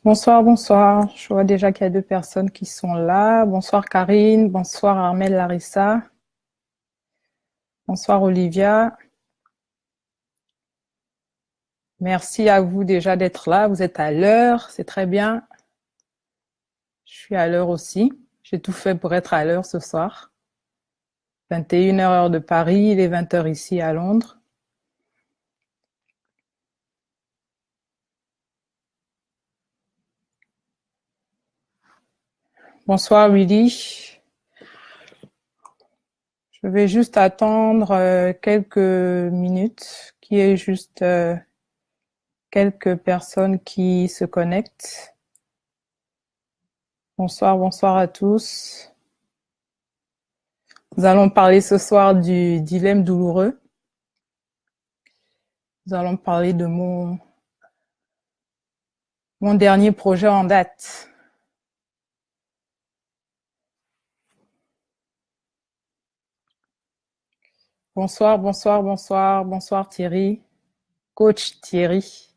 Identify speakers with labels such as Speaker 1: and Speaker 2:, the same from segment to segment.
Speaker 1: Bonsoir, bonsoir. Je vois déjà qu'il y a deux personnes qui sont là. Bonsoir Karine, bonsoir Armel Larissa, bonsoir Olivia. Merci à vous déjà d'être là. Vous êtes à l'heure, c'est très bien. Je suis à l'heure aussi. J'ai tout fait pour être à l'heure ce soir. 21h heure de Paris, il est 20h ici à Londres. Bonsoir Willy. Je vais juste attendre quelques minutes, qu'il y ait juste quelques personnes qui se connectent. Bonsoir, bonsoir à tous. Nous allons parler ce soir du dilemme douloureux. Nous allons parler de mon dernier projet en date. Bonsoir, bonsoir, bonsoir, bonsoir Thierry, coach Thierry.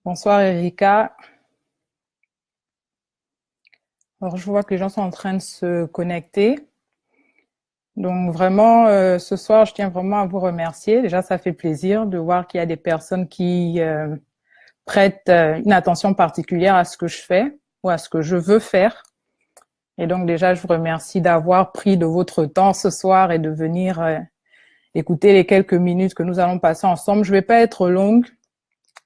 Speaker 1: Bonsoir Erika. Alors je vois que les gens sont en train de se connecter. Donc vraiment, ce soir, je tiens vraiment à vous remercier. Déjà, ça fait plaisir de voir qu'il y a des personnes qui prêtent une attention particulière à ce que je fais ou à ce que je veux faire. Et donc déjà, je vous remercie d'avoir pris de votre temps ce soir et de venir écouter les quelques minutes que nous allons passer ensemble. Je vais pas être longue.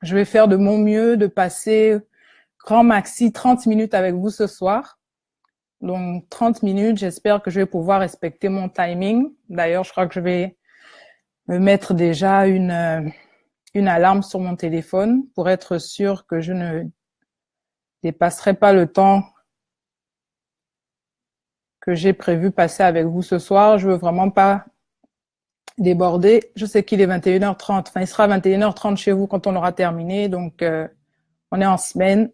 Speaker 1: Je vais faire de mon mieux de passer grand maxi 30 minutes avec vous ce soir. Donc 30 minutes, j'espère que je vais pouvoir respecter mon timing. D'ailleurs, je crois que je vais me mettre déjà une alarme sur mon téléphone pour être sûr que je ne dépasserai pas le temps que j'ai prévu passer avec vous ce soir. Je veux vraiment pas déborder. Je sais qu'il est 21h30. Enfin, il sera 21h30 chez vous quand on aura terminé. Donc, on est en semaine.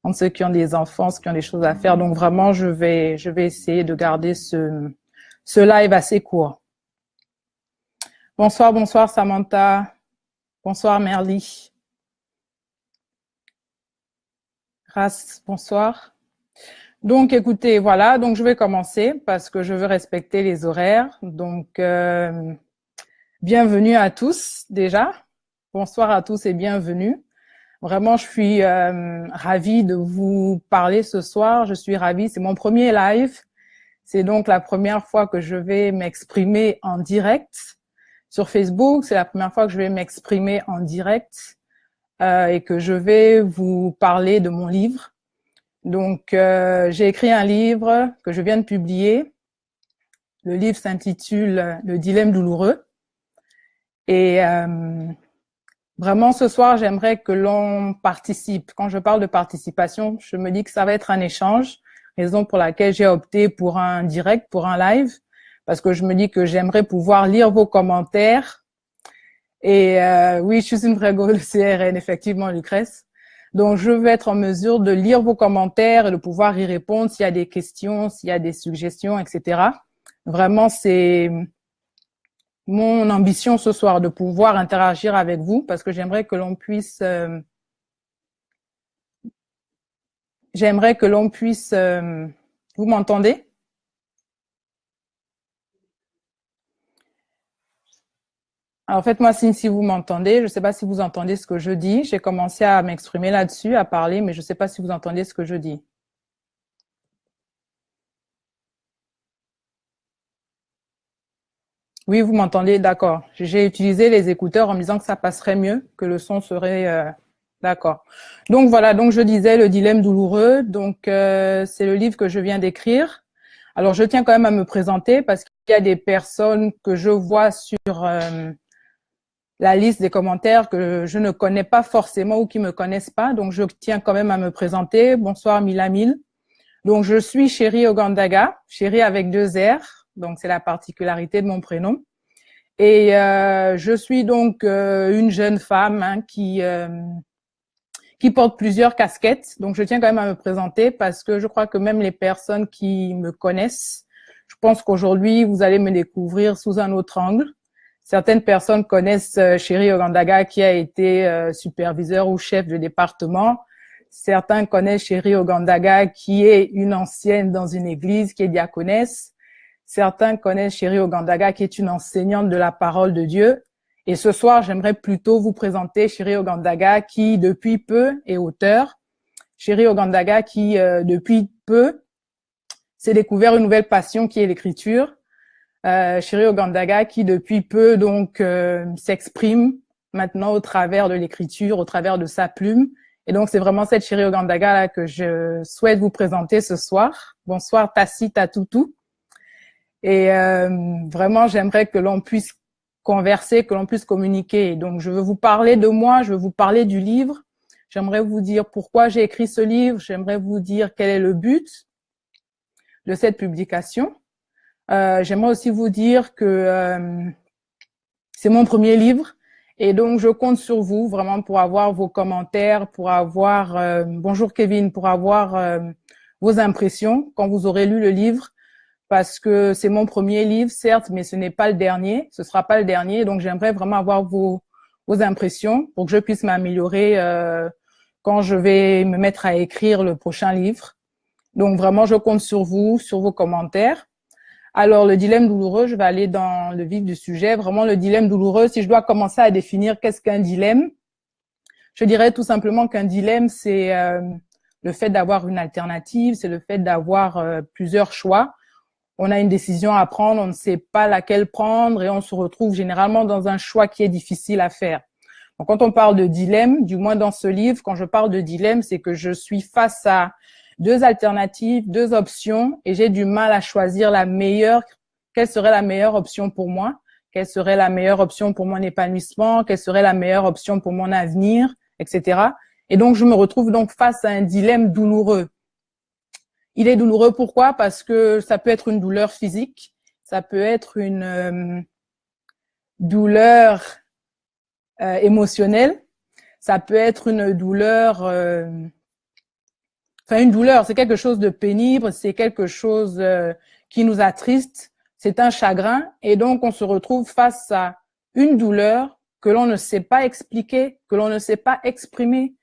Speaker 1: Entre ceux qui ont des enfants, ceux qui ont des choses à faire. Donc, vraiment, je vais essayer de garder ce live assez court. Bonsoir, bonsoir Samantha. Bonsoir Merly. Ras, bonsoir. Donc, écoutez, voilà. Donc, je vais commencer parce que je veux respecter les horaires. Donc, bienvenue à tous déjà. Bonsoir à tous et bienvenue. Vraiment, je suis ravie de vous parler ce soir. Je suis ravie. C'est mon premier live. C'est donc la première fois que je vais m'exprimer en direct sur Facebook. C'est la première fois que je vais m'exprimer en direct et que je vais vous parler de mon livre. Donc, j'ai écrit un livre que je viens de publier. Le livre s'intitule « Le dilemme douloureux ». Et vraiment, ce soir, j'aimerais que l'on participe. Quand je parle de participation, je me dis que ça va être un échange, raison pour laquelle j'ai opté pour un direct, pour un live, parce que je me dis que j'aimerais pouvoir lire vos commentaires. Et oui, je suis une vraie go de CRN, effectivement, Lucrèce. Donc, je vais être en mesure de lire vos commentaires et de pouvoir y répondre s'il y a des questions, s'il y a des suggestions, etc. Vraiment, c'est mon ambition ce soir de pouvoir interagir avec vous parce que j'aimerais que l'on puisse vous m'entendez? Alors faites-moi signe si vous m'entendez. Je ne sais pas si vous entendez ce que je dis. J'ai commencé à m'exprimer là-dessus, à parler, mais je ne sais pas si vous entendez ce que je dis. Oui, vous m'entendez, d'accord. J'ai utilisé les écouteurs en me disant que ça passerait mieux, que le son serait d'accord. Donc voilà, donc je disais le dilemme douloureux. Donc c'est le livre que je viens d'écrire. Alors je tiens quand même à me présenter parce qu'il y a des personnes que je vois sur la liste des commentaires que je ne connais pas forcément ou qui me connaissent pas. Donc je tiens quand même à me présenter. Bonsoir Milamil. Donc je suis Chérie Ogandaga, Chérie avec 2 R. Donc c'est la particularité de mon prénom. Et je suis donc une jeune femme qui porte plusieurs casquettes. Donc je tiens quand même à me présenter parce que je crois que même les personnes qui me connaissent, je pense qu'aujourd'hui vous allez me découvrir sous un autre angle. Certaines personnes connaissent Chérie Ogandaga qui a été superviseur ou chef de département. Certains connaissent Chérie Ogandaga qui est une ancienne dans une église, qui est diaconesse. Certains connaissent Chérie Ogandaga qui est une enseignante de la parole de Dieu. Et ce soir, j'aimerais plutôt vous présenter Chérie Ogandaga qui, depuis peu, est auteur. Chérie Ogandaga qui, depuis peu, s'est découvert une nouvelle passion qui est l'écriture. Chérie Ogandaga qui, depuis peu, donc, s'exprime maintenant au travers de l'écriture, au travers de sa plume. Et donc, c'est vraiment cette Chérie Ogandaga là que je souhaite vous présenter ce soir. Bonsoir Tassi Tatoutou. Et vraiment, j'aimerais que l'on puisse converser, que l'on puisse communiquer. Donc, je veux vous parler de moi, je veux vous parler du livre. J'aimerais vous dire pourquoi j'ai écrit ce livre. J'aimerais vous dire quel est le but de cette publication. J'aimerais aussi vous dire que c'est mon premier livre. Et donc, je compte sur vous vraiment pour avoir vos commentaires, pour avoir, bonjour Kevin, pour avoir vos impressions quand vous aurez lu le livre. Parce que c'est mon premier livre, certes, mais ce n'est pas le dernier, ce sera pas le dernier. Donc, j'aimerais vraiment avoir vos impressions pour que je puisse m'améliorer quand je vais me mettre à écrire le prochain livre. Donc, vraiment, je compte sur vous, sur vos commentaires. Alors, le dilemme douloureux, je vais aller dans le vif du sujet. Vraiment, le dilemme douloureux, si je dois commencer à définir qu'est-ce qu'un dilemme, je dirais tout simplement qu'un dilemme, c'est le fait d'avoir une alternative, c'est le fait d'avoir plusieurs choix. On a une décision à prendre, on ne sait pas laquelle prendre et on se retrouve généralement dans un choix qui est difficile à faire. Donc, quand on parle de dilemme, du moins dans ce livre, quand je parle de dilemme, c'est que je suis face à deux alternatives, deux options et j'ai du mal à choisir la meilleure. Quelle serait la meilleure option pour moi? Quelle serait la meilleure option pour mon épanouissement? Quelle serait la meilleure option pour mon avenir, etc. Et donc, je me retrouve donc face à un dilemme douloureux. Il est douloureux, pourquoi? Parce que ça peut être une douleur physique, ça peut être une douleur émotionnelle, ça peut être une douleur, une douleur, c'est quelque chose de pénible, c'est quelque chose qui nous attriste, c'est un chagrin, et donc on se retrouve face à une douleur que l'on ne sait pas expliquer, que l'on ne sait pas exprimer.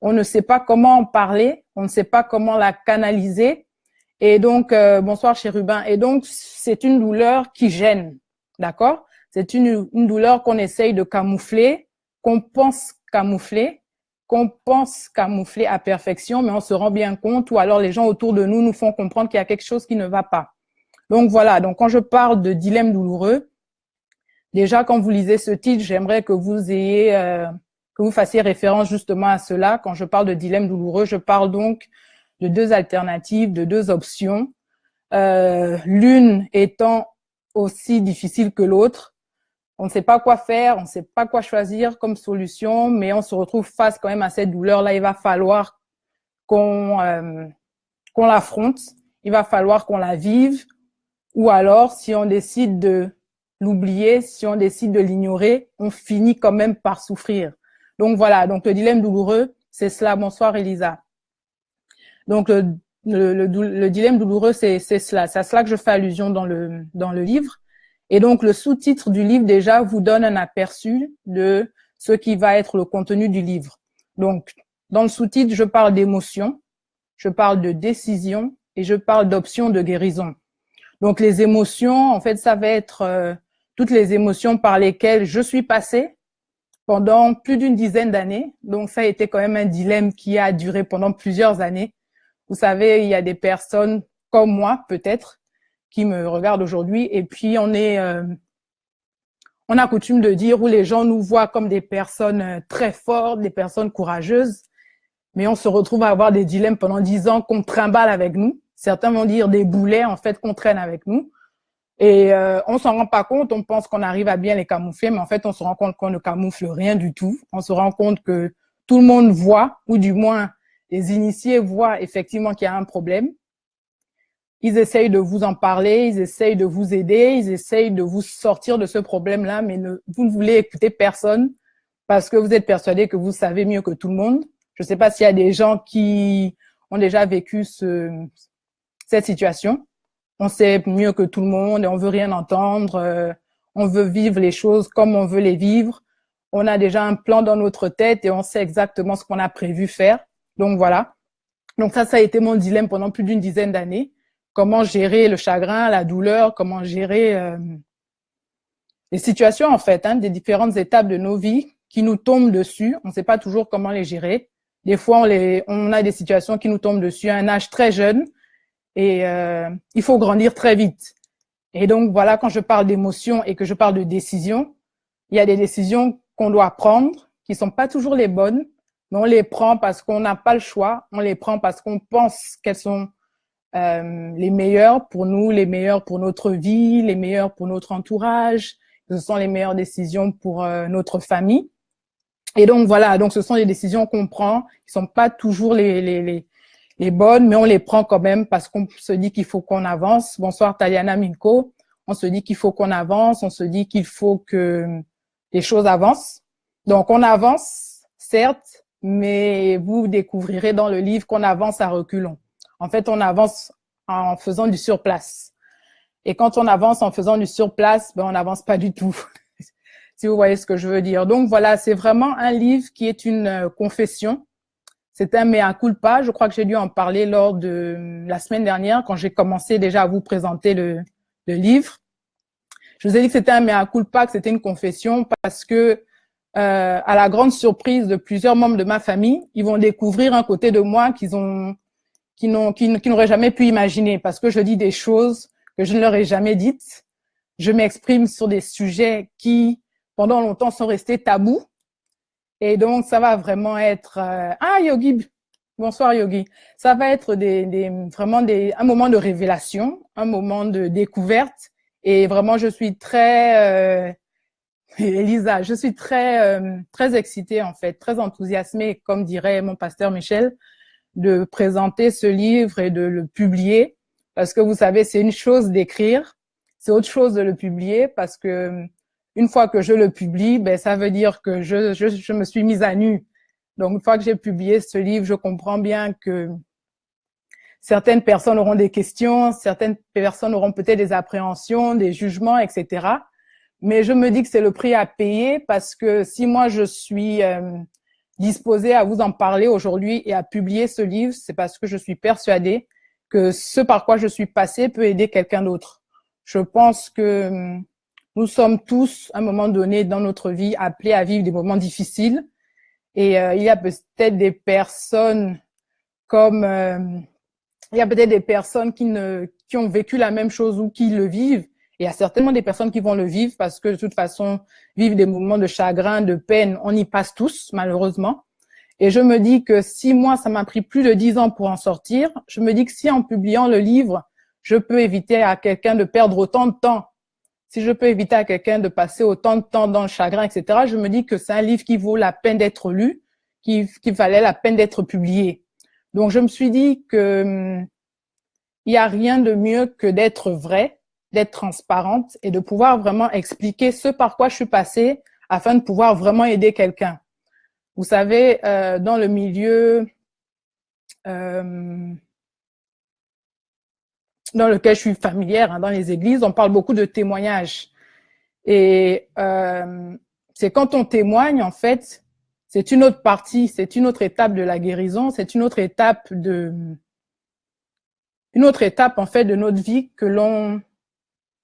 Speaker 1: On ne sait pas comment en parler, on ne sait pas comment la canaliser. Et donc, bonsoir Chérubin. Et donc, c'est une douleur qui gêne, d'accord? C'est une douleur qu'on essaye de camoufler, qu'on pense camoufler à perfection, mais on se rend bien compte, ou alors les gens autour de nous nous font comprendre qu'il y a quelque chose qui ne va pas. Donc voilà, donc quand je parle de dilemme douloureux, déjà quand vous lisez ce titre, j'aimerais que vous ayez... que vous fassiez référence justement à cela. Quand je parle de dilemme douloureux, je parle donc de deux alternatives, de deux options, l'une étant aussi difficile que l'autre. On ne sait pas quoi faire, on ne sait pas quoi choisir comme solution, mais on se retrouve face quand même à cette douleur-là. Il va falloir qu'on l'affronte, il va falloir qu'on la vive, ou alors si on décide de l'oublier, si on décide de l'ignorer, on finit quand même par souffrir. Donc voilà, donc le dilemme douloureux, c'est cela. Bonsoir Elisa. Donc le dilemme douloureux, c'est cela. C'est à cela que je fais allusion dans le livre. Et donc le sous-titre du livre déjà vous donne un aperçu de ce qui va être le contenu du livre. Donc dans le sous-titre, je parle d'émotions, je parle de décision et je parle d'options de guérison. Donc les émotions, en fait, ça va être toutes les émotions par lesquelles je suis passée pendant plus d'une dizaine d'années. Donc, ça a été quand même un dilemme qui a duré pendant plusieurs années. Vous savez, il y a des personnes comme moi, peut-être, qui me regardent aujourd'hui. Et puis, on a coutume de dire où les gens nous voient comme des personnes très fortes, des personnes courageuses. Mais on se retrouve à avoir des dilemmes pendant 10 ans qu'on trimballe avec nous. Certains vont dire des boulets, en fait, qu'on traîne avec nous. Et on s'en rend pas compte, on pense qu'on arrive à bien les camoufler, mais en fait, on se rend compte qu'on ne camoufle rien du tout. On se rend compte que tout le monde voit, ou du moins les initiés voient effectivement qu'il y a un problème. Ils essayent de vous en parler, ils essayent de vous aider, ils essayent de vous sortir de ce problème-là, mais vous ne voulez écouter personne parce que vous êtes persuadé que vous savez mieux que tout le monde. Je ne sais pas s'il y a des gens qui ont déjà vécu cette situation. On sait mieux que tout le monde et on veut rien entendre. On veut vivre les choses comme on veut les vivre. On a déjà un plan dans notre tête et on sait exactement ce qu'on a prévu faire. Donc voilà. Donc ça a été mon dilemme pendant plus d'une dizaine d'années. Comment gérer le chagrin, la douleur, comment gérer les situations en fait, des différentes étapes de nos vies qui nous tombent dessus. On ne sait pas toujours comment les gérer. Des fois, on a des situations qui nous tombent dessus à un âge très jeune et il faut grandir très vite. Et donc voilà, quand je parle d'émotions et que je parle de décisions, il y a des décisions qu'on doit prendre qui sont pas toujours les bonnes, mais on les prend parce qu'on n'a pas le choix. On les prend parce qu'on pense qu'elles sont les meilleures pour nous, les meilleures pour notre vie, les meilleures pour notre entourage. Ce sont les meilleures décisions pour notre famille. Et donc voilà, donc ce sont des décisions qu'on prend, qui sont pas toujours les bonnes, mais on les prend quand même parce qu'on se dit qu'il faut qu'on avance. Bonsoir Taliana Minko. On se dit qu'il faut qu'on avance, on se dit qu'il faut que les choses avancent. Donc on avance, certes, mais vous découvrirez dans le livre qu'on avance à reculons. En fait, on avance en faisant du surplace. Et quand on avance en faisant du surplace, on n'avance pas du tout. Si vous voyez ce que je veux dire. Donc voilà, c'est vraiment un livre qui est une confession. C'est un mea culpa. Je crois que j'ai dû en parler lors de la semaine dernière quand j'ai commencé déjà à vous présenter le livre. Je vous ai dit que c'était un mea culpa, que c'était une confession parce que à la grande surprise de plusieurs membres de ma famille, ils vont découvrir un côté de moi qu'ils n'auraient jamais pu imaginer parce que je dis des choses que je ne leur ai jamais dites. Je m'exprime sur des sujets qui, pendant longtemps, sont restés tabous. Et donc, ça va vraiment être... Yogi, bonsoir Yogi. Ça va être vraiment un moment de révélation, un moment de découverte. Et vraiment, je suis très... Elisa, je suis très excitée, en fait, très enthousiasmée, comme dirait mon pasteur Michel, de présenter ce livre et de le publier. Parce que vous savez, c'est une chose d'écrire, c'est autre chose de le publier parce que une fois que je le publie, ça veut dire que je me suis mise à nu. Donc, une fois que j'ai publié ce livre, je comprends bien que certaines personnes auront des questions, certaines personnes auront peut-être des appréhensions, des jugements, etc. Mais je me dis que c'est le prix à payer parce que si moi je suis disposée à vous en parler aujourd'hui et à publier ce livre, c'est parce que je suis persuadée que ce par quoi je suis passée peut aider quelqu'un d'autre. Je pense que nous sommes tous, à un moment donné dans notre vie, appelés à vivre des moments difficiles. Et il y a peut-être des personnes qui ont vécu la même chose ou qui le vivent. Et il y a certainement des personnes qui vont le vivre parce que de toute façon, vivre des moments de chagrin, de peine, on y passe tous, malheureusement. Et je me dis que si moi, ça m'a pris plus de 10 ans pour en sortir, je me dis que si en publiant le livre, je peux éviter à quelqu'un de perdre autant de temps, si je peux éviter à quelqu'un de passer autant de temps dans le chagrin, etc., je me dis que c'est un livre qui vaut la peine d'être lu, qui valait la peine d'être publié. Donc, je me suis dit que il n'y a rien de mieux que d'être vrai, d'être transparente et de pouvoir vraiment expliquer ce par quoi je suis passée afin de pouvoir vraiment aider quelqu'un. Vous savez, dans le milieu dans lequel je suis familière, dans les églises, on parle beaucoup de témoignages. Et c'est quand on témoigne, en fait, c'est une autre partie, c'est une autre étape de la guérison, c'est une autre étape en fait de notre vie que l'on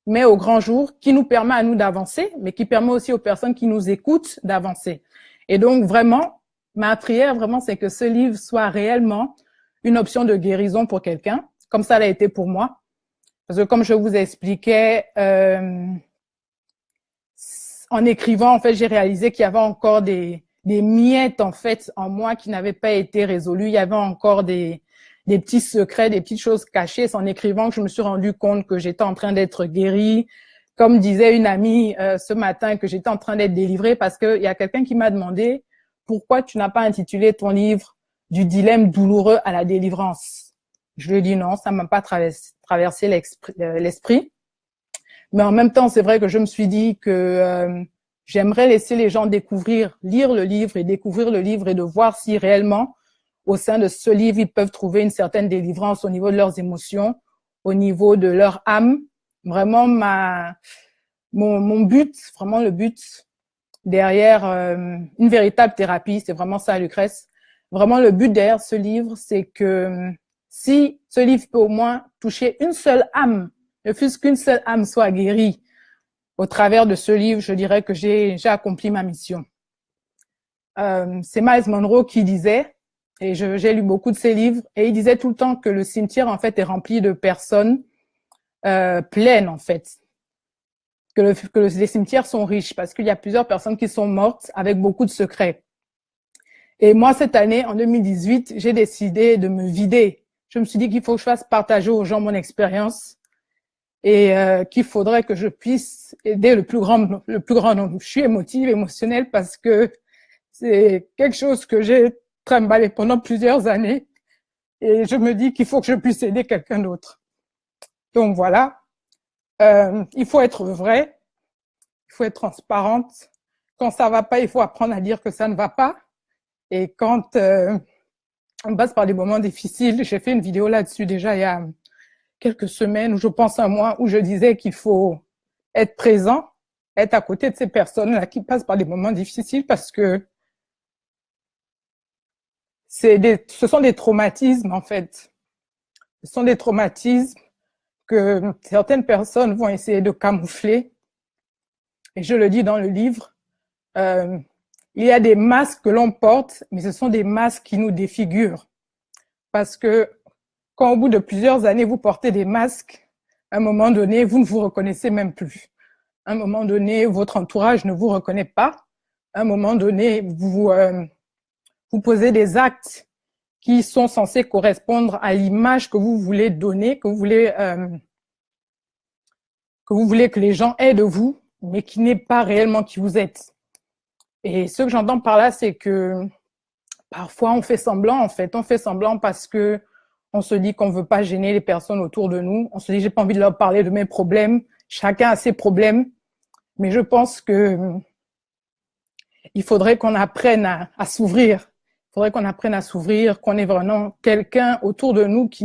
Speaker 1: met au grand jour, qui nous permet à nous d'avancer, mais qui permet aussi aux personnes qui nous écoutent d'avancer. Et donc vraiment, ma prière vraiment, c'est que ce livre soit réellement une option de guérison pour quelqu'un, comme ça l'a été pour moi. Parce que comme je vous expliquais, en écrivant, en fait, j'ai réalisé qu'il y avait encore des miettes, en fait, en moi qui n'avaient pas été résolues. Il y avait encore des petits secrets, des petites choses cachées. C'est en écrivant que je me suis rendu compte que j'étais en train d'être guérie. Comme disait une amie ce matin, que j'étais en train d'être délivrée parce qu'il y a quelqu'un qui m'a demandé pourquoi tu n'as pas intitulé ton livre du dilemme douloureux à la délivrance. Je lui ai dit non, ça m'a pas traversé l'esprit. Mais en même temps, c'est vrai que je me suis dit que j'aimerais laisser les gens lire le livre et découvrir le livre et de voir si réellement, au sein de ce livre, ils peuvent trouver une certaine délivrance au niveau de leurs émotions, au niveau de leur âme. Vraiment, mon but, vraiment le but derrière une véritable thérapie, c'est vraiment ça, Lucrèce. Vraiment, le but derrière ce livre, c'est que si ce livre peut au moins toucher une seule âme, ne fût-ce qu'une seule âme soit guérie au travers de ce livre, je dirais que j'ai accompli ma mission. C'est Miles Monroe qui disait, et j'ai lu beaucoup de ses livres, et il disait tout le temps que le cimetière, en fait, est rempli de personnes pleines, en fait. Que les cimetières sont riches, parce qu'il y a plusieurs personnes qui sont mortes avec beaucoup de secrets. Et moi, cette année, en 2018, j'ai décidé de me vider. Je me suis dit qu'il faut que je fasse partager aux gens mon expérience et qu'il faudrait que je puisse aider le plus grand nombre. Je suis émotive, émotionnelle parce que c'est quelque chose que j'ai trimballé pendant plusieurs années et je me dis qu'il faut que je puisse aider quelqu'un d'autre. Donc voilà, il faut être vrai, il faut être transparente. Quand ça va pas, il faut apprendre à dire que ça ne va pas. Et quand on passe par des moments difficiles, j'ai fait une vidéo là-dessus déjà il y a quelques semaines, où je pense à moi, où je disais qu'il faut être présent, être à côté de ces personnes-là qui passent par des moments difficiles parce que ce sont des traumatismes en fait. Ce sont des traumatismes que certaines personnes vont essayer de camoufler. Et je le dis dans le livre, il y a des masques que l'on porte, mais ce sont des masques qui nous défigurent. Parce que quand au bout de plusieurs années, vous portez des masques, à un moment donné, vous ne vous reconnaissez même plus. À un moment donné, votre entourage ne vous reconnaît pas. À un moment donné, vous posez des actes qui sont censés correspondre à l'image que vous voulez donner, que vous voulez que les gens aient de vous, mais qui n'est pas réellement qui vous êtes. Et ce que j'entends par là, c'est que parfois on fait semblant, en fait. On fait semblant parce que on se dit qu'on ne veut pas gêner les personnes autour de nous. On se dit, j'ai pas envie de leur parler de mes problèmes. Chacun a ses problèmes. Mais je pense que il faudrait qu'on apprenne à s'ouvrir. Il faudrait qu'on apprenne à s'ouvrir, qu'on ait vraiment quelqu'un autour de nous qui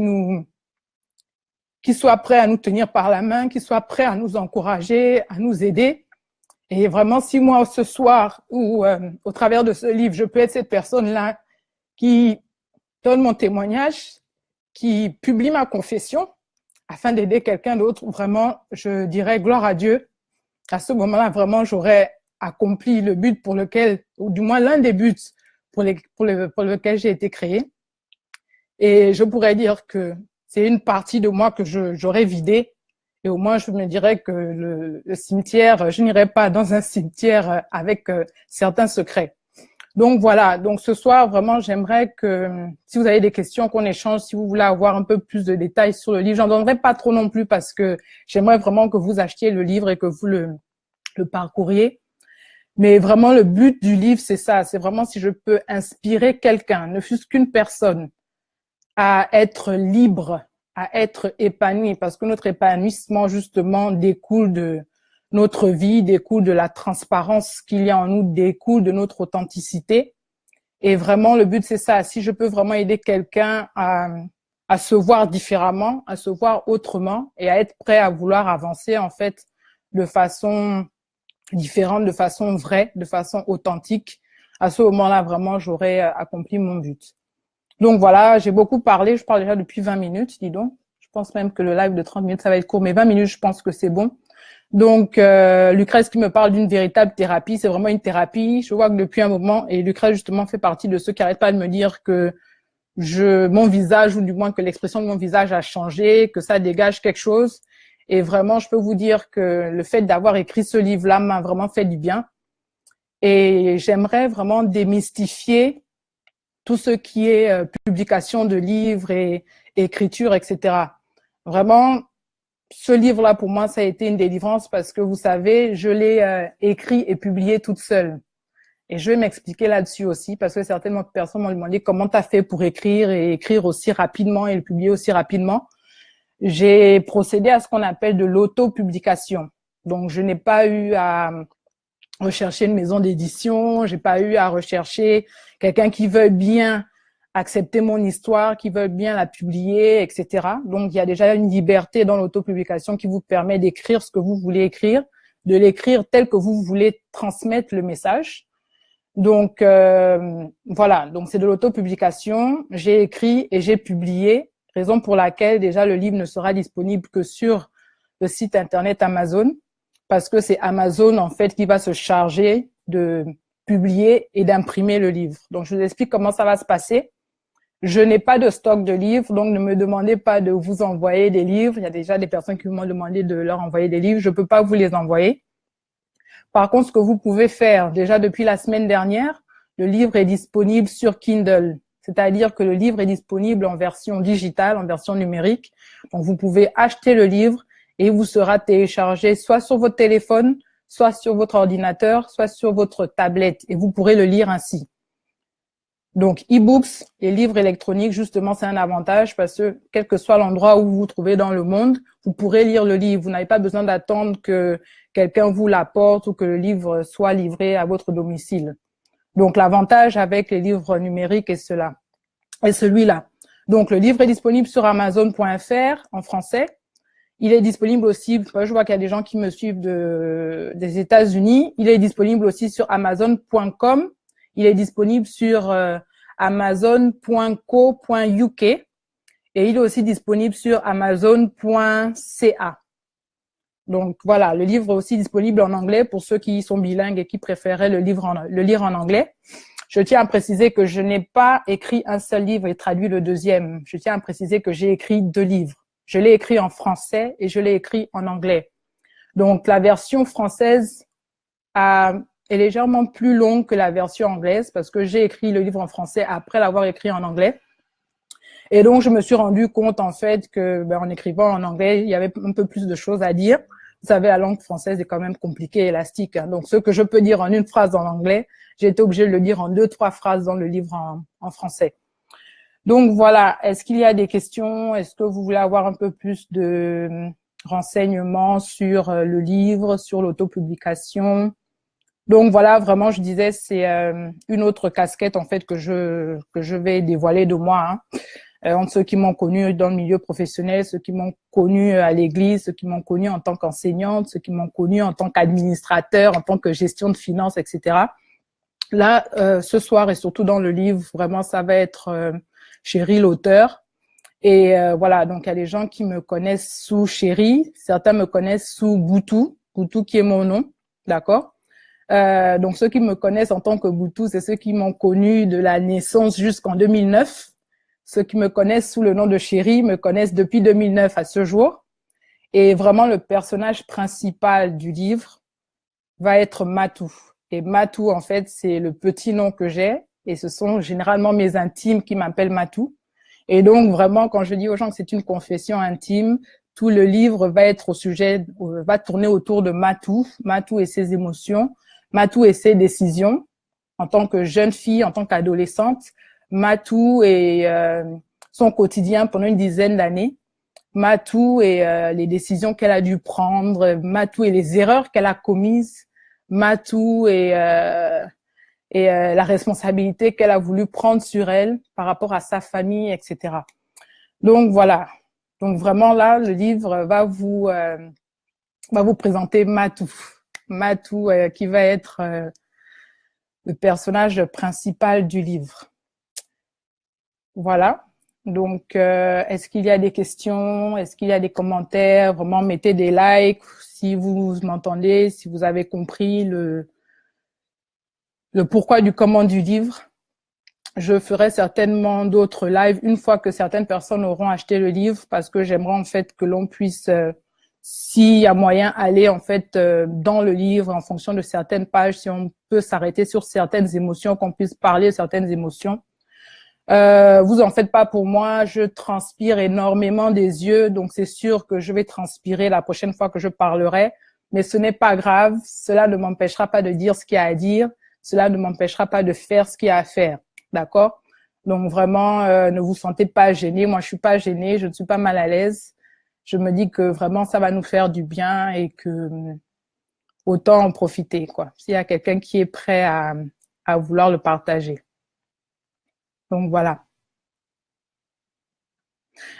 Speaker 1: soit prêt à nous tenir par la main, qui soit prêt à nous encourager, à nous aider. Et vraiment, si moi, ce soir, ou au travers de ce livre, je peux être cette personne-là qui donne mon témoignage, qui publie ma confession, afin d'aider quelqu'un d'autre, vraiment, je dirais gloire à Dieu. À ce moment-là, vraiment, j'aurais accompli le but pour lequel, ou du moins l'un des buts pour lequel j'ai été créée. Et je pourrais dire que c'est une partie de moi que j'aurais vidée. Et au moins, je me dirais que le cimetière, je n'irai pas dans un cimetière avec certains secrets. Donc voilà, donc ce soir, vraiment, j'aimerais que si vous avez des questions, qu'on échange, si vous voulez avoir un peu plus de détails sur le livre. J'en donnerai pas trop non plus parce que j'aimerais vraiment que vous achetiez le livre et que vous le parcouriez. Mais vraiment, le but du livre, c'est ça. C'est vraiment si je peux inspirer quelqu'un, ne fût-ce qu'une personne, à être libre, à être épanoui, parce que notre épanouissement, justement, découle de notre vie, découle de la transparence qu'il y a en nous, découle de notre authenticité. Et vraiment, le but, c'est ça. Si je peux vraiment aider quelqu'un à se voir différemment, à se voir autrement et à être prêt à vouloir avancer, en fait, de façon différente, de façon vraie, de façon authentique, à ce moment-là, vraiment, j'aurais accompli mon but. Donc voilà, j'ai beaucoup parlé, je parle déjà depuis 20 minutes, dis donc. Je pense même que le live de 30 minutes, ça va être court, mais 20 minutes, je pense que c'est bon. Donc, Lucrèce qui me parle d'une véritable thérapie, c'est vraiment une thérapie. Je vois que depuis un moment, et Lucrèce justement fait partie de ceux qui n'arrêtent pas de me dire que mon visage, ou du moins que l'expression de mon visage a changé, que ça dégage quelque chose. Et vraiment, je peux vous dire que le fait d'avoir écrit ce livre-là m'a vraiment fait du bien. Et j'aimerais vraiment démystifier tout ce qui est publication de livres et écriture, etc. Vraiment, ce livre-là, pour moi, ça a été une délivrance parce que, vous savez, je l'ai écrit et publié toute seule. Et je vais m'expliquer là-dessus aussi parce que certaines personnes m'ont demandé comment tu as fait pour écrire et écrire aussi rapidement et le publier aussi rapidement. J'ai procédé à ce qu'on appelle de l'auto-publication. Donc, je n'ai pas eu à rechercher une maison d'édition, j'ai pas eu à rechercher quelqu'un qui veuille bien accepter mon histoire, qui veuille bien la publier, etc. Donc, il y a déjà une liberté dans l'autopublication qui vous permet d'écrire ce que vous voulez écrire, de l'écrire tel que vous voulez transmettre le message. Donc, voilà, donc c'est de l'autopublication. J'ai écrit et j'ai publié, raison pour laquelle déjà le livre ne sera disponible que sur le site internet Amazon, parce que c'est Amazon en fait qui va se charger de publier et d'imprimer le livre. Donc, je vous explique comment ça va se passer. Je n'ai pas de stock de livres, donc ne me demandez pas de vous envoyer des livres. Il y a déjà des personnes qui m'ont demandé de leur envoyer des livres. Je ne peux pas vous les envoyer. Par contre, ce que vous pouvez faire, déjà depuis la semaine dernière, le livre est disponible sur Kindle. C'est-à-dire que le livre est disponible en version digitale, en version numérique. Donc, vous pouvez acheter le livre et il vous sera téléchargé soit sur votre téléphone, soit sur votre ordinateur, soit sur votre tablette. Et vous pourrez le lire ainsi. Donc, e-books, les livres électroniques, justement, c'est un avantage parce que quel que soit l'endroit où vous vous trouvez dans le monde, vous pourrez lire le livre. Vous n'avez pas besoin d'attendre que quelqu'un vous l'apporte ou que le livre soit livré à votre domicile. Donc, l'avantage avec les livres numériques est celui-là. Donc, le livre est disponible sur Amazon.fr en français. Il est disponible aussi, je vois qu'il y a des gens qui me suivent des États-Unis. Il est disponible aussi sur Amazon.com. Il est disponible sur Amazon.co.uk et il est aussi disponible sur Amazon.ca. Donc voilà, le livre est aussi disponible en anglais pour ceux qui sont bilingues et qui préféraient le lire en anglais. Je tiens à préciser que je n'ai pas écrit un seul livre et traduit le deuxième. Je tiens à préciser que j'ai écrit 2 livres. Je l'ai écrit en français et je l'ai écrit en anglais. Donc la version française est légèrement plus longue que la version anglaise parce que j'ai écrit le livre en français après l'avoir écrit en anglais. Et donc, je me suis rendu compte, en fait, que en écrivant en anglais, il y avait un peu plus de choses à dire. Vous savez, la langue française est quand même compliquée et élastique. Hein. Donc, ce que je peux dire en une phrase en anglais, j'ai été obligée de le dire en 2-3 phrases dans le livre en français. Donc, voilà. Est-ce qu'il y a des questions? Est-ce que vous voulez avoir un peu plus de renseignements sur le livre, sur l'autopublication? Donc voilà, vraiment, je disais, c'est une autre casquette en fait que je vais dévoiler de moi. Hein. Entre ceux qui m'ont connue dans le milieu professionnel, ceux qui m'ont connue à l'église, ceux qui m'ont connue en tant qu'enseignante, ceux qui m'ont connue en tant qu'administrateur, en tant que gestion de finances, etc. Là, ce soir et surtout dans le livre, vraiment, ça va être Chérie l'auteur. Et voilà, donc il y a des gens qui me connaissent sous Chérie, certains me connaissent sous Boutou, Boutou qui est mon nom, d'accord? Donc, ceux qui me connaissent en tant que Boutou, c'est ceux qui m'ont connu de la naissance jusqu'en 2009. Ceux qui me connaissent sous le nom de Chérie me connaissent depuis 2009 à ce jour. Et vraiment, le personnage principal du livre va être Matou. Et Matou, en fait, c'est le petit nom que j'ai. Et ce sont généralement mes intimes qui m'appellent Matou. Et donc, vraiment, quand je dis aux gens que c'est une confession intime, tout le livre va tourner autour de Matou, Matou et ses émotions, Matou et ses décisions en tant que jeune fille, en tant qu'adolescente, Matou et son quotidien pendant une dizaine d'années, Matou et les décisions qu'elle a dû prendre, Matou et les erreurs qu'elle a commises, Matou et la responsabilité qu'elle a voulu prendre sur elle par rapport à sa famille, etc. Donc voilà. Donc vraiment là, le livre va vous présenter Matou. Matou qui va être le personnage principal du livre. Voilà. Donc, est-ce qu'il y a des questions? Est-ce qu'il y a des commentaires? Vraiment, mettez des likes si vous m'entendez, si vous avez compris le pourquoi du comment du livre. Je ferai certainement d'autres lives une fois que certaines personnes auront acheté le livre parce que j'aimerais en fait que l'on puisse s'il y a moyen, aller en fait dans le livre en fonction de certaines pages, si on peut s'arrêter sur certaines émotions, qu'on puisse parler de certaines émotions. Vous en faites pas pour moi, je transpire énormément des yeux, donc c'est sûr que je vais transpirer la prochaine fois que je parlerai, mais ce n'est pas grave, cela ne m'empêchera pas de dire ce qu'il y a à dire, cela ne m'empêchera pas de faire ce qu'il y a à faire, d'accord? Donc vraiment, ne vous sentez pas gêné, moi je suis pas gênée, je ne suis pas mal à l'aise. Je me dis que vraiment ça va nous faire du bien et que autant en profiter, quoi. S'il y a quelqu'un qui est prêt à vouloir le partager. Donc voilà.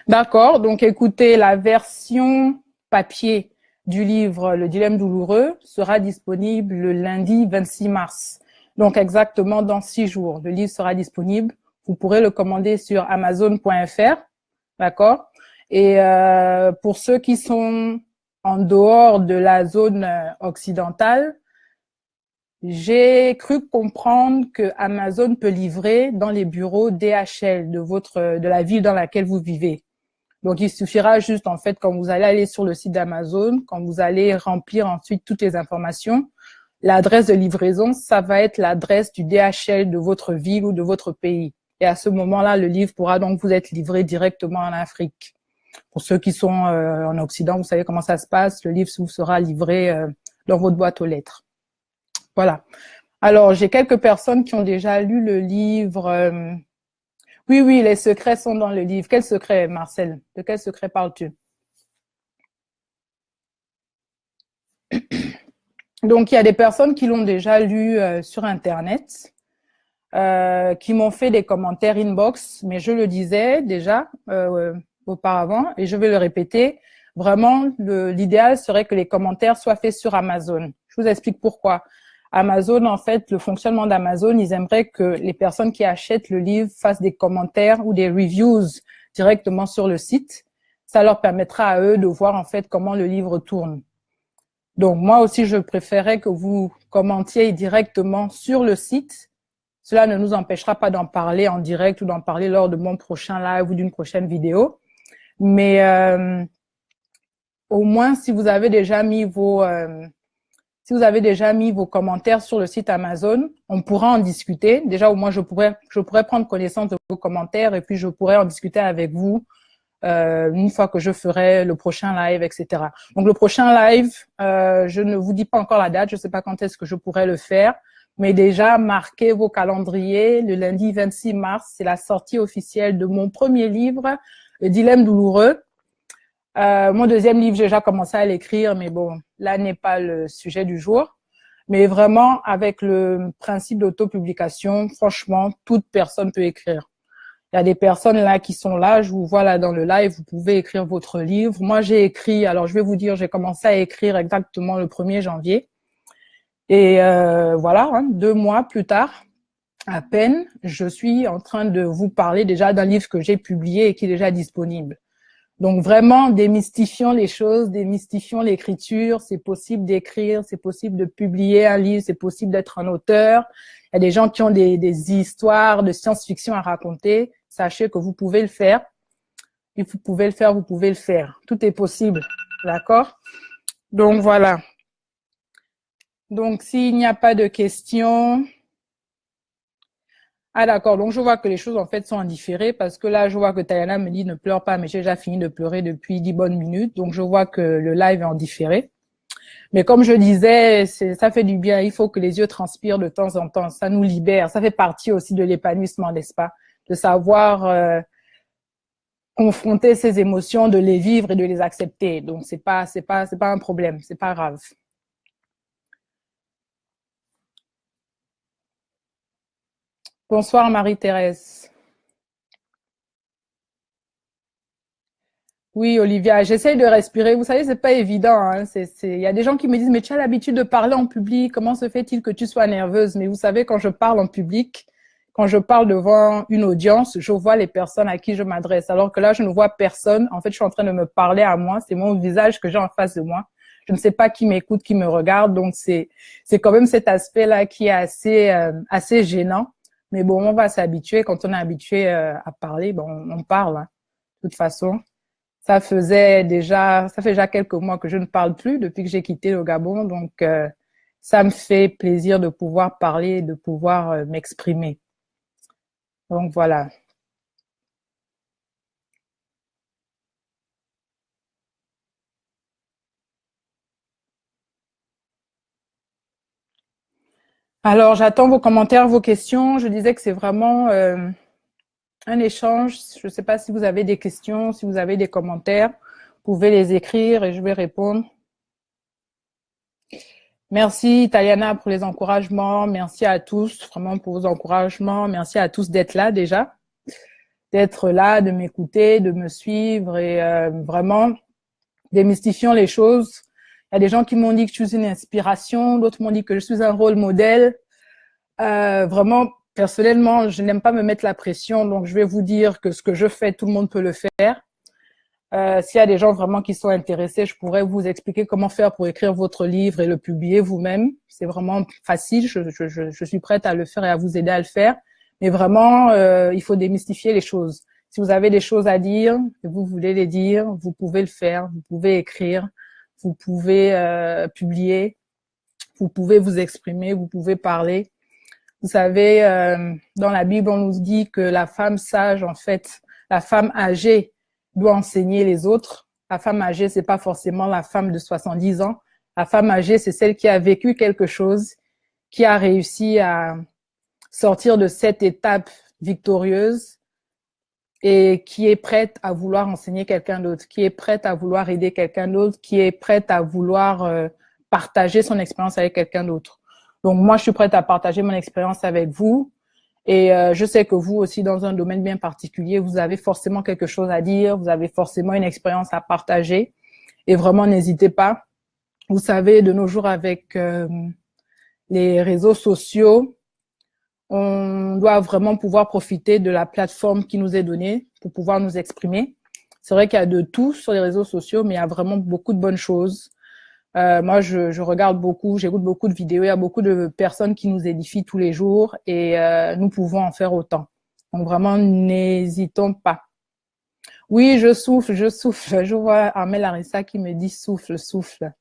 Speaker 1: D'accord. Donc écoutez, la version papier du livre Le Dilemme douloureux sera disponible le lundi 26 mars. Donc, exactement dans 6 jours. Le livre sera disponible. Vous pourrez le commander sur Amazon.fr. D'accord? Et pour ceux qui sont en dehors de la zone occidentale, j'ai cru comprendre que Amazon peut livrer dans les bureaux DHL de la ville dans laquelle vous vivez. Donc, il suffira juste, en fait, quand vous allez aller sur le site d'Amazon, quand vous allez remplir ensuite toutes les informations, l'adresse de livraison, ça va être l'adresse du DHL de votre ville ou de votre pays. Et à ce moment-là, le livre pourra donc vous être livré directement en Afrique. Pour ceux qui sont en Occident, vous savez comment ça se passe. Le livre vous sera livré dans votre boîte aux lettres. Voilà. Alors, j'ai quelques personnes qui ont déjà lu le livre. Oui, oui, les secrets sont dans le livre. Quel secret, Marcel? De quel secret parles-tu? Donc, il y a des personnes qui l'ont déjà lu sur Internet, qui m'ont fait des commentaires inbox, mais je le disais déjà auparavant, et je vais le répéter. Vraiment, l'idéal serait que les commentaires soient faits sur Amazon. Je vous explique pourquoi. Amazon, en fait, le fonctionnement d'Amazon, ils aimeraient que les personnes qui achètent le livre fassent des commentaires ou des reviews directement sur le site. Ça leur permettra à eux de voir, en fait, comment le livre tourne. Donc, moi aussi, je préférais que vous commentiez directement sur le site. Cela ne nous empêchera pas d'en parler en direct ou d'en parler lors de mon prochain live ou d'une prochaine vidéo. Mais au moins, si vous avez déjà mis vos commentaires sur le site Amazon, on pourra en discuter. Déjà, au moins, je pourrais prendre connaissance de vos commentaires et puis je pourrais en discuter avec vous une fois que je ferai le prochain live, etc. Donc, le prochain live, je ne vous dis pas encore la date, je ne sais pas quand est-ce que je pourrais le faire, mais déjà, marquez vos calendriers. Le lundi 26 mars, c'est la sortie officielle de mon premier livre, Le Dilemme douloureux. Mon deuxième livre, j'ai déjà commencé à l'écrire, mais bon, là n'est pas le sujet du jour. Mais vraiment, avec le principe d'autopublication, franchement, toute personne peut écrire. Il y a des personnes là qui sont là, je vous vois là dans le live, vous pouvez écrire votre livre. Moi, j'ai écrit, alors je vais vous dire, j'ai commencé à écrire exactement le 1er janvier. Et voilà, 2 mois plus tard, à peine, je suis en train de vous parler déjà d'un livre que j'ai publié et qui est déjà disponible. Donc vraiment, démystifions les choses, démystifions l'écriture. C'est possible d'écrire, c'est possible de publier un livre, c'est possible d'être un auteur. Il y a des gens qui ont des histoires de science-fiction à raconter. Sachez que vous pouvez le faire. Et vous pouvez le faire, vous pouvez le faire. Tout est possible, d'accord? Donc voilà. Donc s'il n'y a pas de questions... Ah d'accord, donc je vois que les choses en fait sont en différé parce que là je vois que Tayana me dit ne pleure pas, mais j'ai déjà fini de pleurer depuis 10 bonnes minutes, donc je vois que le live est en différé. Mais comme je disais, ça fait du bien, il faut que les yeux transpirent de temps en temps, ça nous libère, ça fait partie aussi de l'épanouissement, n'est-ce pas? De savoir confronter ces émotions, de les vivre et de les accepter. Donc c'est pas un problème, c'est pas grave. Bonsoir Marie-Thérèse. Oui, Olivia, j'essaye de respirer. Vous savez, c'est pas évident. Hein. Il y a des gens qui me disent, mais tu as l'habitude de parler en public. Comment se fait-il que tu sois nerveuse? Mais vous savez, quand je parle en public, quand je parle devant une audience, je vois les personnes à qui je m'adresse. Alors que là, je ne vois personne. En fait, je suis en train de me parler à moi. C'est mon visage que j'ai en face de moi. Je ne sais pas qui m'écoute, qui me regarde. Donc, c'est quand même cet aspect-là qui est assez gênant. Mais bon, on va s'habituer. Quand on est habitué à parler, bon, on parle, hein, de toute façon. Ça fait déjà quelques mois que je ne parle plus depuis que j'ai quitté le Gabon. Donc, ça me fait plaisir de pouvoir parler, de pouvoir m'exprimer. Donc, voilà. Alors, j'attends vos commentaires, vos questions. Je disais que c'est vraiment un échange. Je ne sais pas si vous avez des questions, si vous avez des commentaires. Vous pouvez les écrire et je vais répondre. Merci Taliana pour les encouragements. Merci à tous vraiment pour vos encouragements. Merci à tous d'être là déjà, d'être là, de m'écouter, de me suivre et vraiment démystifions les choses. Il y a des gens qui m'ont dit que je suis une inspiration, d'autres m'ont dit que je suis un rôle modèle. Vraiment, personnellement, je n'aime pas me mettre la pression, donc je vais vous dire que ce que je fais, tout le monde peut le faire. S'il y a des gens vraiment qui sont intéressés, je pourrais vous expliquer comment faire pour écrire votre livre et le publier vous-même. C'est vraiment facile, je suis prête à le faire et à vous aider à le faire. Mais vraiment, il faut démystifier les choses. Si vous avez des choses à dire et vous voulez les dire, vous pouvez le faire, vous pouvez écrire, vous pouvez publier, vous pouvez vous exprimer, vous pouvez parler. Vous savez, dans la Bible, on nous dit que la femme sage, en fait, la femme âgée doit enseigner les autres. La femme âgée, c'est pas forcément la femme de 70 ans. La femme âgée, c'est celle qui a vécu quelque chose, qui a réussi à sortir de cette étape victorieuse et qui est prête à vouloir enseigner quelqu'un d'autre, qui est prête à vouloir aider quelqu'un d'autre, qui est prête à vouloir partager son expérience avec quelqu'un d'autre. Donc moi, je suis prête à partager mon expérience avec vous. Et je sais que vous aussi, dans un domaine bien particulier, vous avez forcément quelque chose à dire, vous avez forcément une expérience à partager. Et vraiment, n'hésitez pas. Vous savez, de nos jours, avec les réseaux sociaux, on doit vraiment pouvoir profiter de la plateforme qui nous est donnée pour pouvoir nous exprimer. C'est vrai qu'il y a de tout sur les réseaux sociaux, mais il y a vraiment beaucoup de bonnes choses. Moi, je regarde beaucoup, j'écoute beaucoup de vidéos. Il y a beaucoup de personnes qui nous édifient tous les jours et nous pouvons en faire autant. Donc vraiment, n'hésitons pas. Oui, je souffle, je souffle. Je vois Armel Larissa qui me dit souffle, souffle.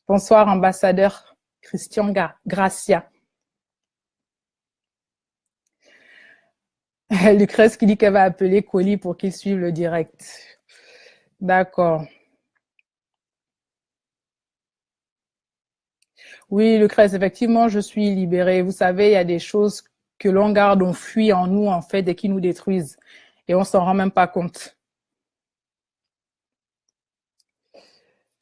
Speaker 1: Bonsoir, ambassadeur Christian Gracia. Lucrèce qui dit qu'elle va appeler Colis pour qu'il suive le direct. D'accord. Oui, Lucrèce, effectivement, je suis libérée. Vous savez, il y a des choses que l'on garde, on fuit en nous, en fait, et qui nous détruisent. Et on s'en rend même pas compte.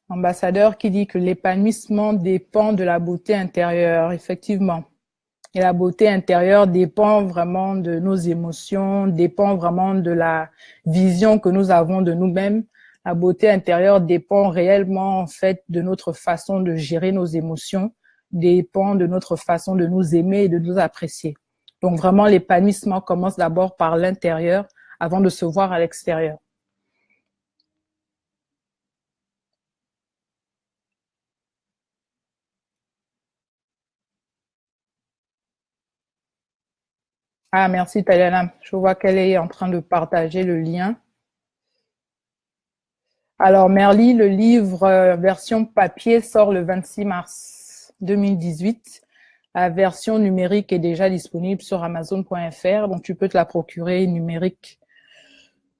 Speaker 1: Ambassadeur qui dit que l'épanouissement dépend de la beauté intérieure, effectivement. Et la beauté intérieure dépend vraiment de nos émotions, dépend vraiment de la vision que nous avons de nous-mêmes. La beauté intérieure dépend réellement, en fait, de notre façon de gérer nos émotions, dépend de notre façon de nous aimer et de nous apprécier. Donc vraiment, l'épanouissement commence d'abord par l'intérieur avant de se voir à l'extérieur. Ah, merci Taliana. Je vois qu'elle est en train de partager le lien. Alors, Merly, le livre version papier sort le 26 mars 2018. La version numérique est déjà disponible sur Amazon.fr, donc tu peux te la procurer numérique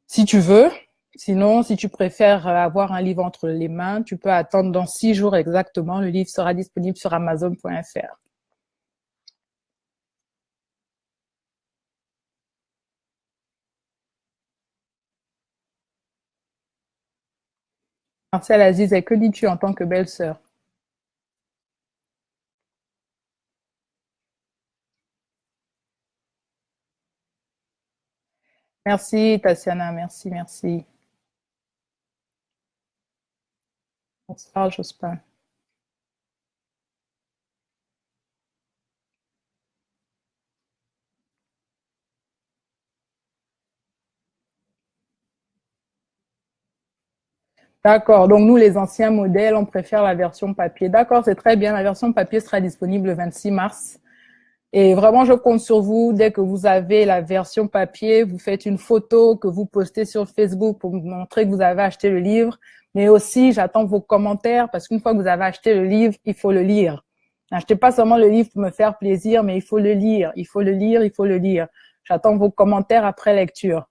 Speaker 1: si tu veux. Sinon, si tu préfères avoir un livre entre les mains, tu peux attendre dans 6 jours exactement. Le livre sera disponible sur Amazon.fr. Marcel Aziz, et que dis-tu en tant que belle-sœur? Merci, Tatiana, merci, merci. Bonsoir, Jospin. D'accord. Donc, nous, les anciens modèles, on préfère la version papier. D'accord, c'est très bien. La version papier sera disponible le 26 mars. Et vraiment, je compte sur vous. Dès que vous avez la version papier, vous faites une photo que vous postez sur Facebook pour montrer que vous avez acheté le livre. Mais aussi, j'attends vos commentaires parce qu'une fois que vous avez acheté le livre, il faut le lire. N'achetez pas seulement le livre pour me faire plaisir, mais il faut le lire. Il faut le lire, il faut le lire. J'attends vos commentaires après lecture.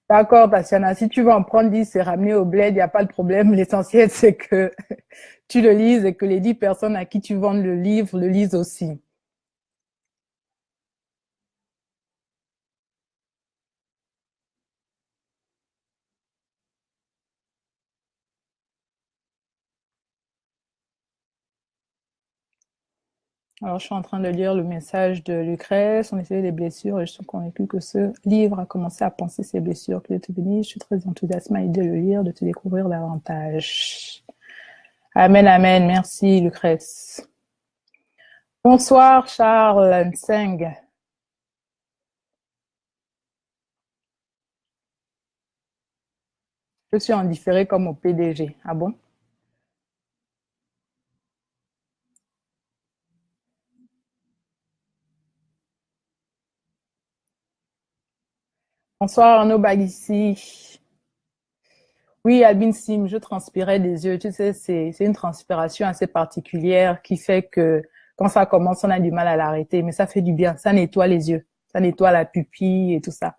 Speaker 1: D'accord, Tatiana. Si tu veux en prendre 10 et ramener au bled, il n'y a pas de problème. L'essentiel, c'est que tu le lises et que les 10 personnes à qui tu vends le livre le lisent aussi. Alors, je suis en train de lire le message de Lucrèce. On essaie des blessures et je suis convaincue que ce livre a commencé à penser ses blessures. Que Dieu te bénisse. Je suis très enthousiasmée à l'idée de le lire, de te découvrir davantage. Amen, amen. Merci, Lucrèce. Bonsoir, Charles Nseng. Je suis en différé comme au PDG. Ah bon? Bonsoir, Arnaud Bagissi. Oui, Albin Sim, je transpirais des yeux. Tu sais, c'est une transpiration assez particulière qui fait que quand ça commence, on a du mal à l'arrêter. Mais ça fait du bien. Ça nettoie les yeux. Ça nettoie la pupille et tout ça.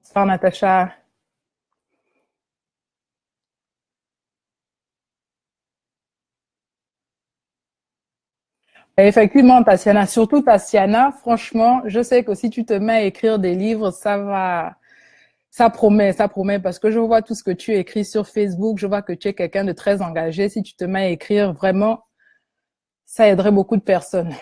Speaker 1: Bonsoir, Natacha. Et effectivement, Tatiana, surtout Tatiana, franchement, je sais que si tu te mets à écrire des livres, ça promet, parce que je vois tout ce que tu écris sur Facebook, je vois que tu es quelqu'un de très engagé. Si tu te mets à écrire, vraiment, ça aiderait beaucoup de personnes.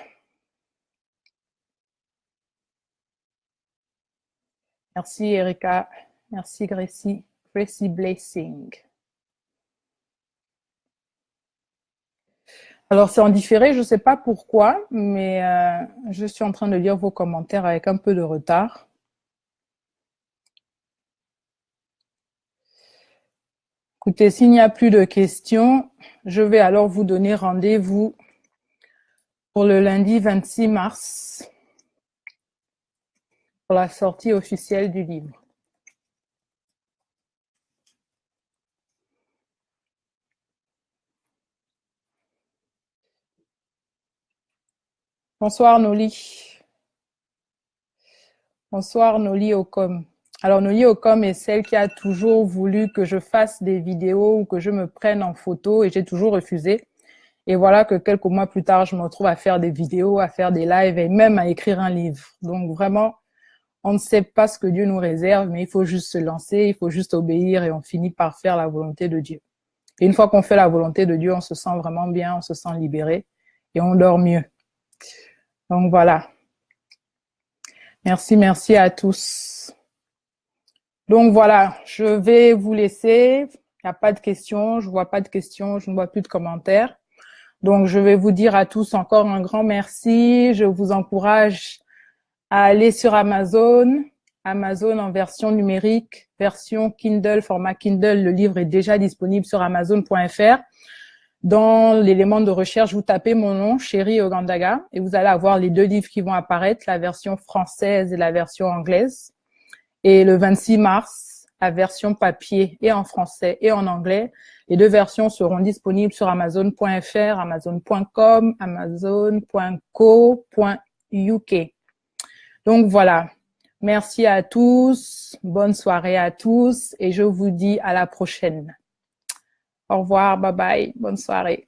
Speaker 1: Merci, Erika. Merci, Gracie. Gracie Blessing. Alors, c'est en différé, je ne sais pas pourquoi, mais je suis en train de lire vos commentaires avec un peu de retard. Écoutez, s'il n'y a plus de questions, je vais alors vous donner rendez-vous pour le lundi 26 mars pour la sortie officielle du livre. Bonsoir, Noli. Bonsoir, Noli Ocom. Alors, Noli Ocom est celle qui a toujours voulu que je fasse des vidéos ou que je me prenne en photo et j'ai toujours refusé. Et voilà que quelques mois plus tard, je me retrouve à faire des vidéos, à faire des lives et même à écrire un livre. Donc, vraiment, on ne sait pas ce que Dieu nous réserve, mais il faut juste se lancer, il faut juste obéir et on finit par faire la volonté de Dieu. Et une fois qu'on fait la volonté de Dieu, on se sent vraiment bien, on se sent libéré et on dort mieux. Donc voilà. Merci, merci à tous. Donc voilà, je vais vous laisser. Il n'y a pas de questions, je vois pas de questions, je ne vois plus de commentaires. Donc je vais vous dire à tous encore un grand merci. Je vous encourage à aller sur Amazon. Amazon en version numérique, version Kindle, format Kindle. Le livre est déjà disponible sur Amazon.fr. Dans l'élément de recherche, vous tapez mon nom, Chérie Ogandaga, et vous allez avoir les deux livres qui vont apparaître, la version française et la version anglaise. Et le 26 mars, la version papier et en français et en anglais. Les deux versions seront disponibles sur Amazon.fr, Amazon.com, Amazon.co.uk. Donc voilà. Merci à tous. Bonne soirée à tous et je vous dis à la prochaine. Au revoir. Bye bye. Bonne soirée.